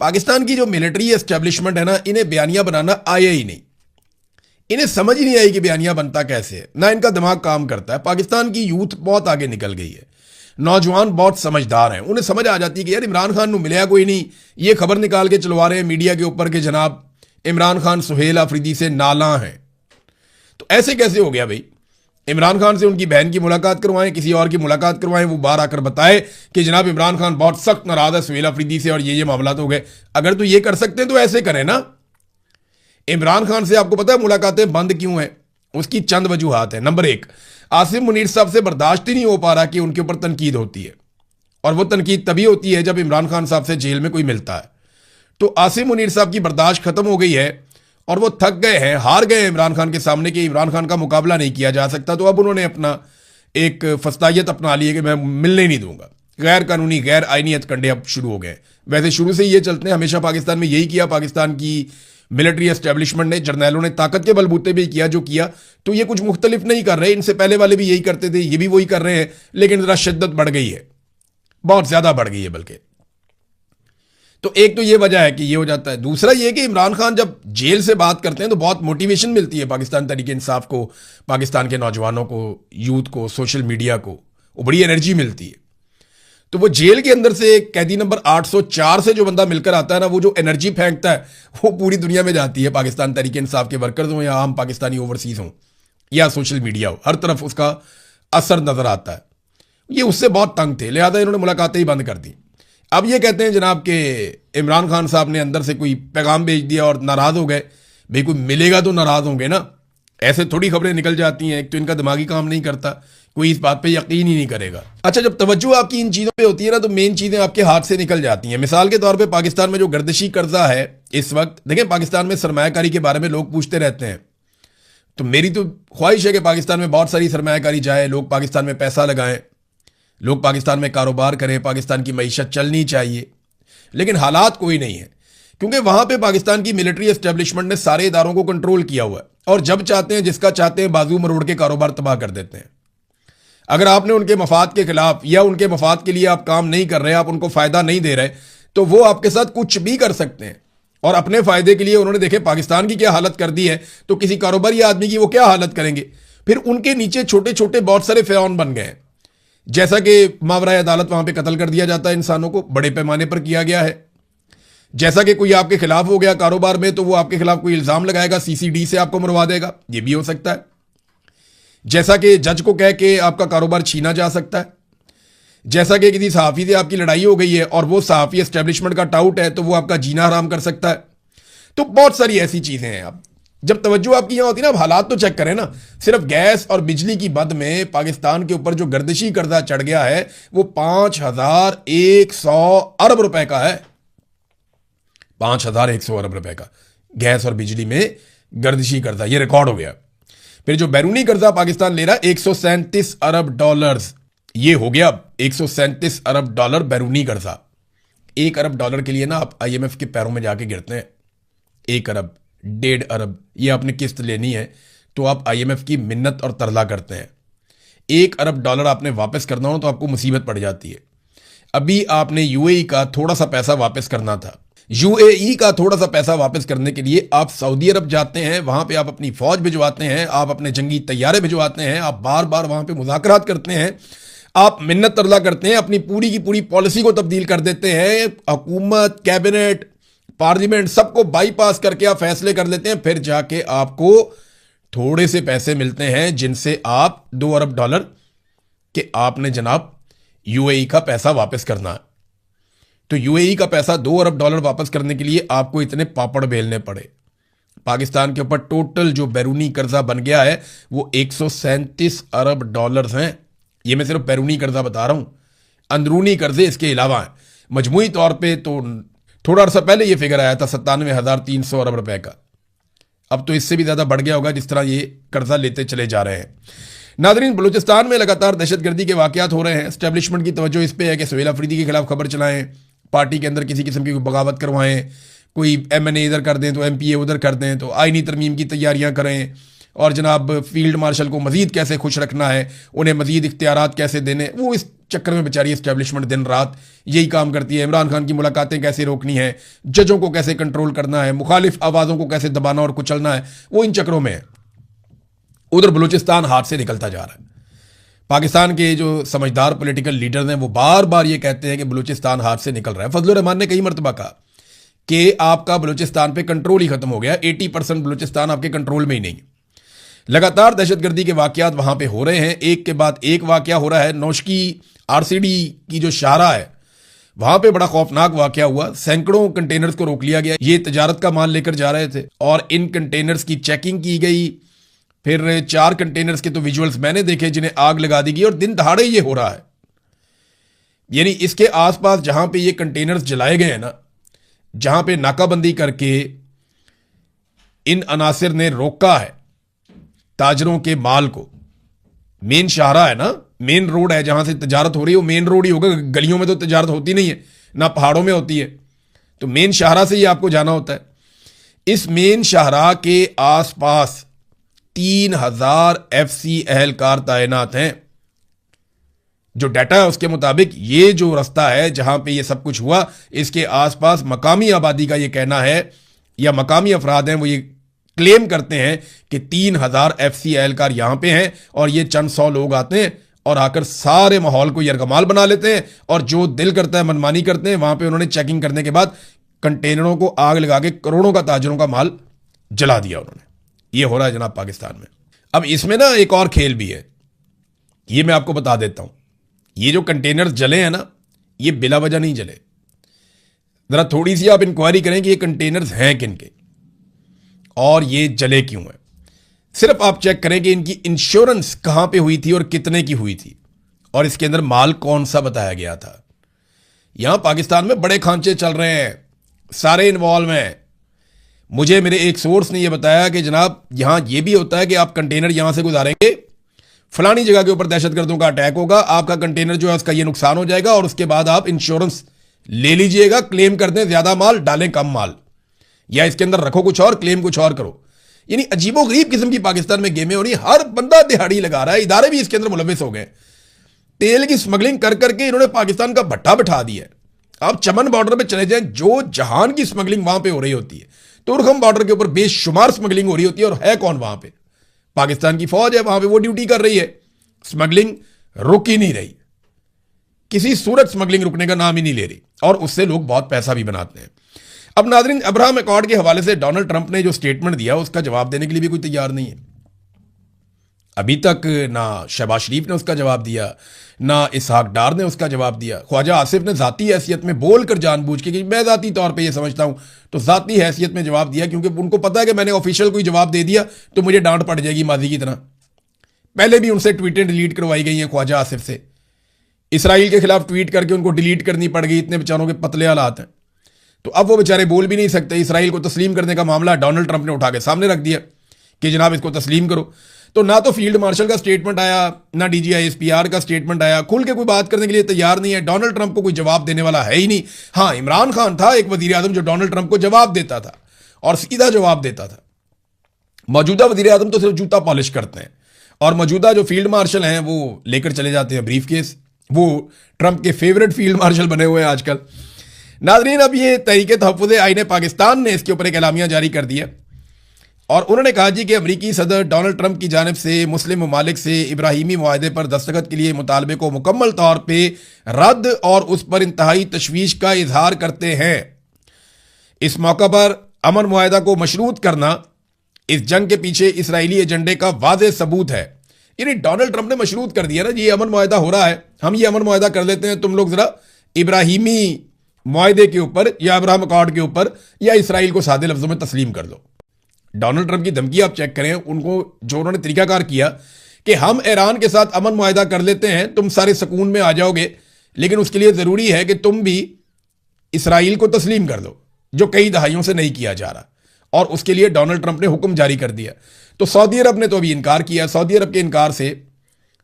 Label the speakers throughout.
Speaker 1: पाकिस्तान की जो military establishment है ना, इन्हें बयानिया बनाना आया ही नहीं। इन्हें समझ ही नहीं आई कि बयानिया बनता कैसे है, ना इनका दिमाग काम करता है। पाकिस्तान की यूथ बहुत आगे निकल गई है, नौजवान बहुत समझदार हैं। उन्हें समझ आ जाती है कि यार इमरान खान मिलया कोई नहीं, ये खबर निकाल के चलवा रहे हैं मीडिया के ऊपर कि जनाब इमरान खान सुहेल अफरीदी से नाला हैं। तो ऐसे कैसे हो गया भाई? इमरान खान से उनकी बहन की मुलाकात करवाएं, किसी और की मुलाकात करवाएं, वो बाहर आकर बताए कि जनाब इमरान खान बहुत सख्त नाराज है सुहेल अफरीदी से और ये मामला हो गए। अगर तो ये कर सकते हैं तो ऐसे करें ना। इमरान खान से आपको पता है मुलाकातें बंद क्यों हैं? उसकी चंद वजूहात है। नंबर एक, आसिम मुनीर साहब से बर्दाश्त ही नहीं हो पा रहा कि उनके ऊपर तनकीद होती है, और वो तनकीद तभी होती है जब इमरान खान साहब से जेल में कोई मिलता है। तो आसिम मुनीर साहब की बर्दाश्त खत्म हो गई है और वो थक गए हैं, हार गए इमरान खान के सामने कि इमरान खान का मुकाबला नहीं किया जा सकता। तो अब उन्होंने अपना एक फस्तायत अपना ली है कि मैं मिलने नहीं दूंगा। गैर कानूनी गैर आईनी हथकंडे अब शुरू हो गए। वैसे शुरू से ये चलते हैं, हमेशा पाकिस्तान में यही किया। पाकिस्तान की मिलिट्री एस्टेब्लिशमेंट ने, जर्नैलों ने ताकत के बलबूते भी किया जो किया। तो ये कुछ मुख्तलिफ नहीं कर रहे, इनसे पहले वाले भी यही करते थे, ये भी वही कर रहे हैं, लेकिन जरा शिद्दत बढ़ गई है, बहुत ज्यादा बढ़ गई है बल्कि। तो एक तो ये वजह है कि ये हो जाता है। दूसरा ये कि इमरान खान जब जेल से बात करते हैं तो बहुत मोटिवेशन मिलती है पाकिस्तान तहरीक इंसाफ को, पाकिस्तान के नौजवानों को, यूथ को, सोशल मीडिया को, वो बड़ी एनर्जी मिलती है। तो वो जेल के अंदर से कैदी नंबर 804 से जो बंदा मिलकर आता है ना, वो जो एनर्जी फेंकता है वो पूरी दुनिया में जाती है। पाकिस्तान तहरीक इंसाफ के वर्कर्स हों या आम पाकिस्तानी ओवरसीज हों या सोशल मीडिया हो, हर तरफ उसका असर नजर आता है। ये उससे बहुत तंग थे, लिहाजा इन्होंने मुलाकातें ही बंद कर दी। अब ये कहते हैं जनाब के इमरान खान साहब ने अंदर से कोई पैगाम भेज दिया और नाराज हो गए। भाई कोई मिलेगा तो नाराज होंगे ना, ऐसे थोड़ी खबरें निकल जाती हैं। एक तो इनका दिमागी काम नहीं करता, कोई इस बात पे यकीन ही नहीं करेगा। अच्छा, जब तवज्जो आपकी इन चीज़ों पे होती है ना, तो मेन चीज़ें आपके हाथ से निकल जाती हैं। मिसाल के तौर पे पाकिस्तान में जो गर्दिशी कर्जा है इस वक्त, देखें पाकिस्तान में सरमायाकारी के बारे में लोग पूछते रहते हैं। तो मेरी तो ख्वाहिश है कि पाकिस्तान में बहुत सारी सरमायाकारी जाए, लोग पाकिस्तान में पैसा लगाएं, लोग पाकिस्तान में कारोबार करें, पाकिस्तान की मईशत चलनी चाहिए। लेकिन हालात कोई नहीं है, क्योंकि वहां पे पाकिस्तान की मिलिट्री एस्टेब्लिशमेंट ने सारे इदारों को कंट्रोल किया हुआ है, और जब चाहते हैं जिसका चाहते हैं बाजू मरोड़ के कारोबार तबाह कर देते हैं। अगर आपने उनके मफाद के खिलाफ या उनके मफाद के लिए आप काम नहीं कर रहे, आप उनको फायदा नहीं दे रहे, तो वो आपके साथ कुछ भी कर सकते हैं। और अपने फायदे के लिए उन्होंने देखे पाकिस्तान की क्या हालत कर दी है, तो किसी कारोबारी आदमी की वो क्या हालत करेंगे। फिर उनके नीचे छोटे छोटे बहुत सारे फिरौन बन गए हैं, जैसा कि मावरा अदालत वहां पे कत्ल कर दिया जाता है इंसानों को, बड़े पैमाने पर किया गया है। जैसा कि कोई आपके खिलाफ हो गया कारोबार में, तो वो आपके खिलाफ कोई इल्जाम लगाएगा, सीसीडी से आपको मरवा देगा, ये भी हो सकता है। जैसा कि जज को कह के आपका कारोबार छीना जा सकता है। जैसा कि किसी सहाफी से आपकी लड़ाई हो गई है और वो सहाफी एस्टेब्लिशमेंट का टाउट है, तो वो आपका जीना हराम कर सकता है। तो बहुत सारी ऐसी चीजें हैं। आप जब तवज्जो आपकी यहां होती है ना, अब हालात तो चेक करें ना। सिर्फ गैस और बिजली की बद में पाकिस्तान के ऊपर जो गर्दिशी कर्जा चढ़ गया है वो 5100 अरब रुपए का है। 5100 अरब रुपए का गैस और बिजली में गर्दिशी कर्जा, ये रिकॉर्ड हो गया। फिर जो बैरूनी कर्जा पाकिस्तान ले रहा है 137 अरब डॉलर्स, ये हो गया 137 अरब डॉलर बैरूनी कर्जा। 1 अरब डॉलर के लिए ना आप IMF के पैरों में जाके गिरते हैं। 1 अरब 1.5 अरब ये आपने किस्त लेनी है तो आप IMF की मिन्नत और तरला करते हैं। 1 अरब डॉलर आपने वापस करना हो तो आपको मुसीबत पड़ जाती है। अभी आपने UAE का थोड़ा सा पैसा वापस करना था। UAE का थोड़ा सा पैसा वापस करने के लिए आप सऊदी अरब जाते हैं, वहां पे आप अपनी फौज भिजवाते हैं, आप अपने जंगी तैयारे भिजवाते हैं, आप बार बार वहां पे मुज़ाकरात करते हैं, आप मिन्नत तरला करते हैं, अपनी पूरी की पूरी पॉलिसी को तब्दील कर देते हैं, हुकूमत, कैबिनेट, पार्लियामेंट सबको बाईपास करके आप फैसले कर लेते हैं। फिर जाके आपको थोड़े से पैसे मिलते हैं जिनसे आप 2 अरब डॉलर के आपने जनाब UAE का पैसा वापस करना है। तो UAE का पैसा 2 अरब डॉलर वापस करने के लिए आपको इतने पापड़ बेलने पड़े। पाकिस्तान के ऊपर टोटल जो बैरूनी कर्जा बन गया है वो 137 अरब डॉलर्स हैं। ये मैं सिर्फ बैरूनी कर्जा बता रहा हूं, अंदरूनी कर्जे इसके अलावा हैं। मजमूई तौर पे तो थोड़ा अर्सा पहले ये फिगर आया था 97,300 अरब रुपए का, अब तो इससे भी ज्यादा बढ़ गया होगा जिस तरह ये कर्जा लेते चले जा रहे हैं। नादरीन, बलूचिस्तान में लगातार दहशतगर्दी के वाकयात हो रहे हैं। एस्टेब्लिशमेंट की तवज्जो इस पे है कि सुहेल अफरीदी के खिलाफ खबर चलाएं, पार्टी के अंदर किसी किस्म की बगावत करवाएं, कोई MNA इधर कर दें तो MPA उधर कर दें, तो आईनी तरमीम की तैयारियां करें, और जनाब फील्ड मार्शल को मजीद कैसे खुश रखना है, उन्हें मजीद इख्तियारात कैसे देने, वो इस चक्कर में बेचारी इस्टेब्लिशमेंट दिन रात यही काम करती है। इमरान खान की मुलाकातें कैसे रोकनी है, जजों को कैसे कंट्रोल करना है, मुखालिफ आवाज़ों को कैसे दबाना और कुचलना है, वो इन चक्करों में है। उधर बलूचिस्तान हाथ से निकलता जा रहा है। पाकिस्तान के जो समझदार पॉलिटिकल लीडर्स हैं वो बार बार ये कहते हैं कि बलूचिस्तान हाथ से निकल रहा है। फजलुर रहमान ने कई मरतबा कहा कि आपका बलूचिस्तान पे कंट्रोल ही खत्म हो गया, 80% बलूचिस्तान आपके कंट्रोल में ही नहीं। लगातार दहशतगर्दी के वाकयात वहां पे हो रहे हैं, एक के बाद एक वाकया हो रहा है। नौशकी आरसीडी की जो शाहरा है वहां पे बड़ा खौफनाक वाकया हुआ, सैकड़ों कंटेनर्स को रोक लिया गया। ये तजारत का माल लेकर जा रहे थे और इन कंटेनर्स की चेकिंग की गई। फिर 4 कंटेनर्स के तो विजुअल्स मैंने देखे जिन्हें आग लगा दी गई और दिन दहाड़े ये हो रहा है। यानी इसके आसपास जहां पे ये कंटेनर्स जलाए गए हैं ना, जहां पे नाकाबंदी करके इन अनासिर ने रोका है ताजरों के माल को, मेन शाहरा है ना, मेन रोड है जहां से तजारत हो रही है, वो मेन रोड ही होगा। गलियों में तो तजारत होती नहीं है, ना पहाड़ों में होती है, तो मेन शाहरा से ही आपको जाना होता है। इस मेन शाहरा के आसपास 3000 FC एहलकार तैनात हैं। जो डाटा है उसके मुताबिक ये जो रास्ता है जहां पे ये सब कुछ हुआ, इसके आसपास मकामी आबादी का ये कहना है, या मकामी अफराद हैं वो ये क्लेम करते हैं कि 3000 FC एहलकार यहां पे हैं और ये चंद 100 लोग आते हैं और आकर सारे माहौल को यरगमाल बना लेते हैं और जो दिल करता है मनमानी करते हैं। वहां पे उन्होंने चेकिंग करने के बाद कंटेनरों को आग लगा के करोड़ों का ताजरों का माल जला दिया उन्होंने। ये हो रहा है जनाब पाकिस्तान में। अब इसमें ना एक और खेल भी है, ये मैं आपको बता देता हूं। ये जो कंटेनर्स जले हैं ना, ये बिला वजह नहीं जले। जरा थोड़ी सी आप इंक्वायरी करें कि ये कंटेनर्स हैं किनके और ये जले क्यों हैं। सिर्फ आप चेक करें कि इनकी इंश्योरेंस कहां पे हुई थी और कितने की हुई थी और इसके अंदर माल कौन सा बताया गया था। यहां पाकिस्तान में बड़े खांचे चल रहे हैं, सारे इन्वॉल्व हैं। मुझे मेरे एक सोर्स ने यह बताया कि जनाब यहां यह भी होता है कि आप कंटेनर यहां से गुजारेंगे, फलानी जगह के ऊपर दहशतगर्दों का अटैक होगा, आपका कंटेनर जो है उसका यह नुकसान हो जाएगा और उसके बाद आप इंश्योरेंस ले लीजिएगा, क्लेम कर दें ज्यादा माल, डालें कम माल, या इसके अंदर रखो कुछ और, क्लेम कुछ और करो। यानी अजीबो गरीब किस्म की पाकिस्तान में गेमें हो रही, हर बंदा दिहाड़ी लगा रहा है, इदारे भी इसके अंदर मुलविस हो गए। तेल की स्मगलिंग कर करके इन्होंने पाकिस्तान का भट्टा बिठा दिया है। आप चमन बॉर्डर पे चले जाएं, जो जहान की स्मगलिंग वहां पे हो रही होती है, तुर्खम बॉर्डर के ऊपर बेशुमार स्मगलिंग हो रही होती है और है कौन वहां पे? पाकिस्तान की फौज है वहां पे, वो ड्यूटी कर रही है। स्मगलिंग रुक ही नहीं रही, किसी सूरत स्मगलिंग रुकने का नाम ही नहीं ले रही और उससे लोग बहुत पैसा भी बनाते हैं। अब नाज़रीन, अब्राहम अकॉर्ड के हवाले से डोनाल्ड ट्रंप ने जो स्टेटमेंट दिया उसका जवाब देने के लिए भी कोई तैयार नहीं है। अभी तक ना शहबाज शरीफ ने उसका जवाब दिया, ना इसहाक डार ने उसका जवाब दिया। ख्वाजा आसिफ ने ज़ाती हैसियत में बोलकर जानबूझ के, कि मैं ज़ाती तौर पे ये समझता हूं, तो ज़ाती हैसियत में जवाब दिया क्योंकि उनको पता है कि मैंने ऑफिशियल कोई जवाब दे दिया तो मुझे डांट पड़ जाएगी माजी की तरह। पहले भी उनसे ट्वीटें डिलीट करवाई गई हैं ख्वाजा आसिफ से, इसराइल के खिलाफ ट्वीट करके उनको डिलीट करनी पड़ गई, इतने बेचारों के पतले हालात हैं। तो अब वो बेचारे बोल भी नहीं सकते। इसराइल को तस्लीम करने का मामला डोनाल्ड ट्रंप ने उठा के सामने रख दिया कि जनाब इसको तस्लीम करो। तो ना तो फील्ड मार्शल का स्टेटमेंट आया, ना DGISPR का स्टेटमेंट आया, खुल के कोई बात करने के लिए तैयार नहीं है। डोनाल्ड ट्रंप को कोई जवाब देने वाला है ही नहीं। हाँ, इमरान खान था एक वजीर आजम जो डोनाल्ड ट्रंप को जवाब देता था और सीधा जवाब देता था। मौजूदा वजीर आजम तो सिर्फ जूता पॉलिश करते हैं और मौजूदा जो फील्ड मार्शल हैं वो लेकर चले जाते हैं ब्रीफ केस। वो ट्रंप के फेवरेट फील्ड मार्शल बने हुए हैं आजकल। नाज़रीन, अब ये तहरीक तहफ़्फ़ुज़ आईन पाकिस्तान ने इसके ऊपर एक एलामिया जारी कर दिया और उन्होंने कहा जी कि अमरीकी सदर डोनाल्ड ट्रंप की जानिब से मुस्लिम ममालिक से इब्राहीमी मुआहदे पर दस्तखत के लिए मुतालबे को मुकम्मल तौर पर रद्द और उस पर इंतहाई तशवीश का इजहार करते हैं। इस मौका पर अमन मुआहदा को मशरूत करना इस जंग के पीछे इसराइली एजेंडे का वाज़ेह सबूत है। यानी डोनाल्ड ट्रंप ने मशरूत कर दिया ना जी, ये अमन मुआहदा हो रहा है, हम ये अमन मुआहदा कर लेते हैं, तुम लोग जरा इब्राहीमी मुआहदे के ऊपर या अब्राहम अकॉर्ड के ऊपर या इसराइल को सादे लफ्जों में तस्लीम कर दो। डोनाल्ड ट्रंप की धमकी आप चेक करें, उनको जो उन्होंने तरीकाकार किया कि हम ईरान के साथ अमन मुआहदा कर लेते हैं, तुम सारे सुकून में आ जाओगे, लेकिन उसके लिए जरूरी है कि तुम भी इसराइल को तस्लीम कर दो, जो कई दहाइयों से नहीं किया जा रहा। और उसके लिए डोनाल्ड ट्रंप ने हुक्म जारी कर दिया। तो सऊदी अरब ने तो अभी इनकार किया। सऊदी अरब के इनकार से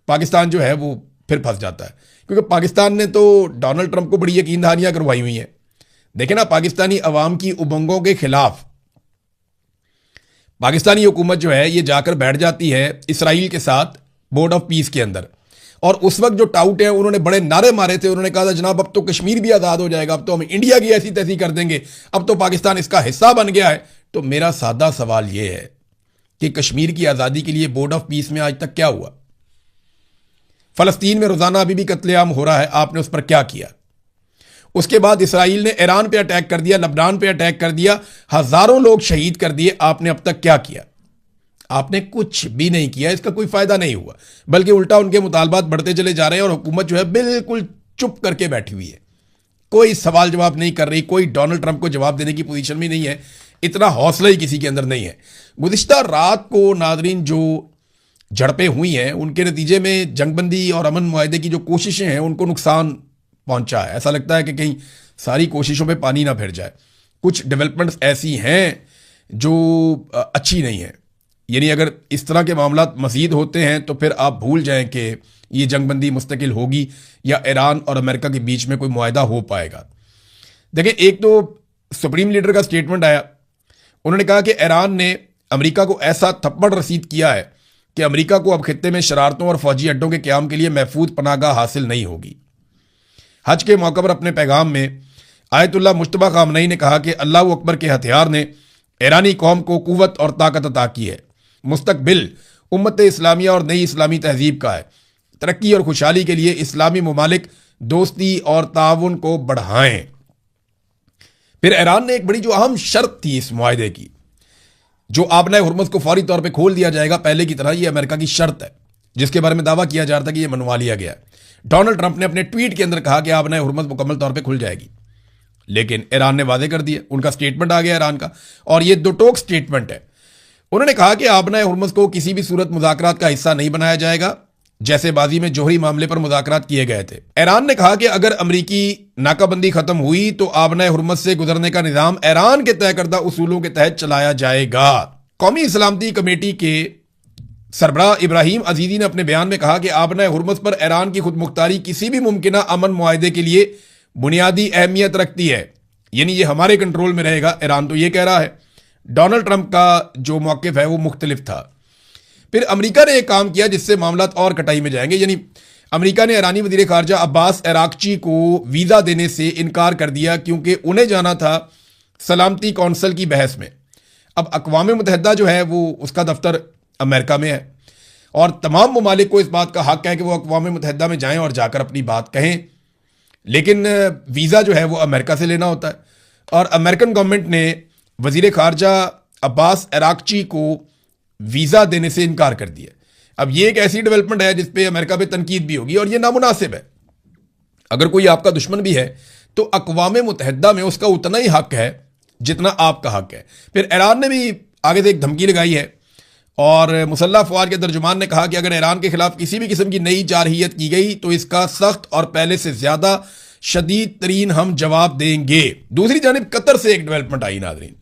Speaker 1: पाकिस्तान जो है वो फिर फंस जाता है, क्योंकि पाकिस्तान ने तो डोनाल्ड ट्रंप को बड़ी यकीन दहानियां करवाई हुई हैं। देखें ना, पाकिस्तानी अवाम की उमंगों के खिलाफ पाकिस्तानी हुकूमत जो है ये जाकर बैठ जाती है इसराइल के साथ बोर्ड ऑफ पीस के अंदर, और उस वक्त जो टाउट है उन्होंने बड़े नारे मारे थे, उन्होंने कहा था जनाब अब तो कश्मीर भी आज़ाद हो जाएगा, अब तो हम इंडिया की ऐसी तैसी कर देंगे, अब तो पाकिस्तान इसका हिस्सा बन गया है। तो मेरा सादा सवाल यह है कि कश्मीर की आज़ादी के लिए बोर्ड ऑफ पीस में आज तक क्या हुआ? फलस्तीन में रोज़ाना अभी भी कत्लेआम हो रहा है, आपने उस पर क्या किया? उसके बाद इसराइल ने ईरान पे अटैक कर दिया, लबनान पे अटैक कर दिया, हजारों लोग शहीद कर दिए, आपने अब तक क्या किया? आपने कुछ भी नहीं किया, इसका कोई फायदा नहीं हुआ, बल्कि उल्टा उनके मुतालबात बढ़ते चले जा रहे हैं और हुकूमत जो है बिल्कुल चुप करके बैठी हुई है, कोई सवाल जवाब नहीं कर रही, कोई डोनाल्ड ट्रंप को जवाब देने की पोजीशन में नहीं है, इतना हौसला ही किसी के अंदर नहीं है। गुज़िश्ता रात को नाज़रीन जो झड़पें हुई हैं उनके नतीजे में जंगबंदी और अमन मुआहदे की जो कोशिशें हैं उनको नुकसान पहुंचा है। ऐसा लगता है कि कहीं सारी कोशिशों पे पानी ना फिर जाए। कुछ डेवलपमेंट्स ऐसी हैं जो अच्छी नहीं है, यानी अगर इस तरह के मामला मज़ीद होते हैं तो फिर आप भूल जाएं कि ये जंगबंदी मुस्तकिल होगी या ईरान और अमेरिका के बीच में कोई मुआहदा हो पाएगा। देखिए, एक तो सुप्रीम लीडर का स्टेटमेंट आया, उन्होंने कहा कि ईरान ने अमेरिका को ऐसा थप्पड़ रसीद किया है कि अमेरिका को अब खित्ते में शरारतों और फौजी अड्डों के क़याम के लिए महफूज पनाहगाह हासिल नहीं होगी। हज के मौके पर अपने पैगाम में आयतुल्लाह मुश्तबा ख़ामनई ने कहा कि अल्लाह अकबर के हथियार ने ईरानी कौम को कुव्वत और ताकत अता की है। मुस्तकबिल उम्मत इस्लामिया और नई इस्लामी तहजीब का है। तरक्की और खुशहाली के लिए इस्लामी ममालिक दोस्ती और ताउन को बढ़ाएं। फिर ईरान ने एक बड़ी जो अहम शर्त थी इस मुआहदे की, जो आबनाए हुर्मुज़ को फौरी तौर पे खोल दिया जाएगा पहले की तरह, ये अमेरिका की शर्त है जिसके बारे में दावा किया जा रहा था कि ये मनवा लिया गया। डोनाल्ड ट्रंप ने अपने ट्वीट के अंदर कहा कि आबनाए हुर्मुज़ मुकम्मल तौर पे खुल जाएगी, लेकिन ईरान ने वादे कर दिए, उनका स्टेटमेंट आ गया ईरान का, और ये दो टोक स्टेटमेंट है। उन्होंने कहा कि आबनाए हुर्मुज़ को किसी भी सूरत मुज़ाकरात का हिस्सा नहीं बनाया जाएगा, जैसे बाजी में जोहरी मामले पर मुज़ाकरात किए गए थे। ईरान ने कहा कि अगर अमरीकी नाकाबंदी खत्म हुई तो आबनाए हुर्मुज़ से गुजरने का निज़ाम ईरान के तय करदा उसूलों के तहत चलाया जाएगा। कौमी सलामती कमेटी के सरबराह इब्राहिम अजीज़ी ने अपने बयान में कहा कि आबनाए हुर्मुज़ पर ईरान की खुद मुख्तारी किसी भी मुमकिन अमन मुआहदे के लिए बुनियादी अहमियत रखती है, यानी ये हमारे कंट्रोल में रहेगा, ईरान तो ये कह रहा है। डोनाल्ड ट्रंप का जो मौक़िफ़ है वो मुख्तलिफ था। फिर अमेरिका ने एक काम किया जिससे मामला और कटाई में जाएंगे, यानी अमेरिका ने ईरानी वज़ीर ख़ारजा अब्बास अरागची को वीज़ा देने से इनकार कर दिया क्योंकि उन्हें जाना था सलामती कौंसल की बहस में। अब अक़वाम मुत्तहिदा जो है वो उसका दफ्तर अमेरिका में है और तमाम ममालिक को इस बात का हक़ है कि वो अक़वाम मुत्तहिदा में जाएँ और जाकर अपनी बात कहें, लेकिन वीज़ा जो है वो अमेरिका से लेना होता है। और अमेरिकन गवर्नमेंट ने वज़ीर ख़ारजा अब्बास अरागची को वीज़ा देने से इनकार कर दिया। अब ये एक ऐसी डेवलपमेंट है जिस पे अमेरिका पे तनकीद भी होगी और ये नामुनासिब है। अगर कोई आपका दुश्मन भी है तो अक़वाम मुत्तहिदा में उसका उतना ही हक़ है जितना आपका हक़ है। फिर ईरान ने भी आगे से एक धमकी लगाई है और मुसल्लह अफ़वाज के तर्जुमान ने कहा कि अगर ईरान के खिलाफ किसी भी किस्म की नई जारहियत की गई तो इसका सख्त और पहले से ज़्यादा शदीद तरीन हम जवाब देंगे। दूसरी जानिब कतर से एक डेवलपमेंट आई नाज़रीन,